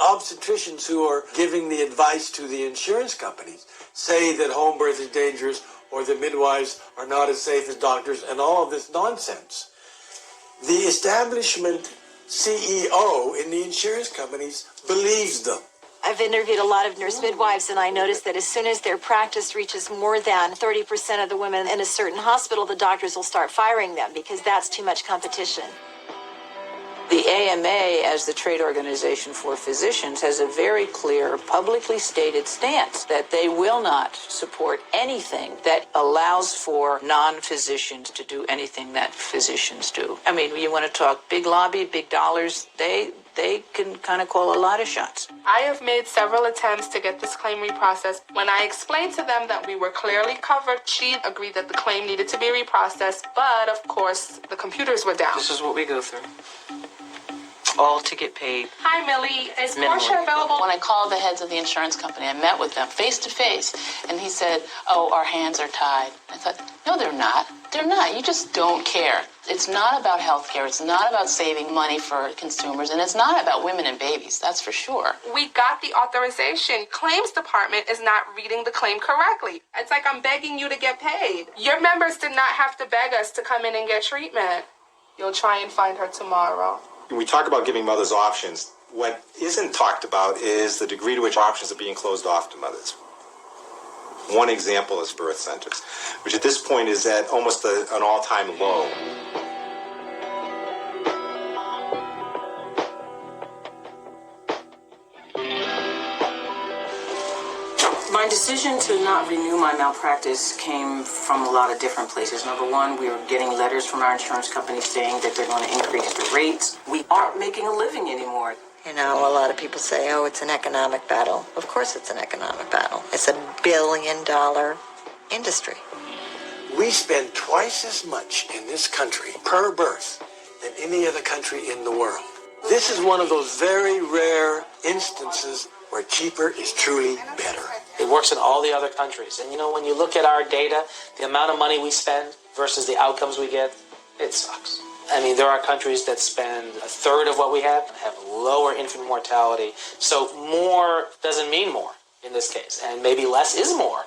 obstetricians who are giving the advice to the insurance companies say that home birth is dangerous or the midwives are not as safe as doctors and all of this nonsense. The establishment CEO in the insurance companies believes them. I've interviewed a lot of nurse midwives, and I noticed that as soon as their practice reaches more than 30% of the women in a certain hospital, the doctors will start firing them because that's too much competition. The AMA, as the trade organization for physicians, has a very clear, publicly stated stance that they will not support anything that allows for non-physicians to do anything that physicians do. I mean, you want to talk big lobby, big dollars, they can kind of call a lot of shots. I have made several attempts to get this claim reprocessed. When I explained to them that we were clearly covered, she agreed that the claim needed to be reprocessed, but of course, the computers were down. This is what we go through. All to get paid. Hi, Millie. Is Portia available? When I called the heads of the insurance company, I met with them face to face, and he said, "Oh, our hands are tied." I thought, no, they're not. They're not. You just don't care. It's not about health care. It's not about saving money for consumers, and it's not about women and babies, that's for sure. We got the authorization. Claims department is not reading the claim correctly. It's like I'm begging you to get paid. Your members did not have to beg us to come in and get treatment. You'll try and find her tomorrow. When we talk about giving mothers options, what isn't talked about is the degree to which options are being closed off to mothers. One example is birth centers, which at this point is at almost an all-time low. My decision to not renew my malpractice came from a lot of different places. Number one, we were getting letters from our insurance company saying that they're going to increase the rates. We aren't making a living anymore. You know, a lot of people say, oh, it's an economic battle. Of course it's an economic battle. It's $1 billion industry. We spend twice as much in this country per birth than any other country in the world. This is one of those very rare instances where cheaper is truly better. It works in all the other countries. And you know, when you look at our data, the amount of money we spend versus the outcomes we get, it sucks. I mean, there are countries that spend a third of what we have lower infant mortality. So more doesn't mean more in this case, and maybe less is more.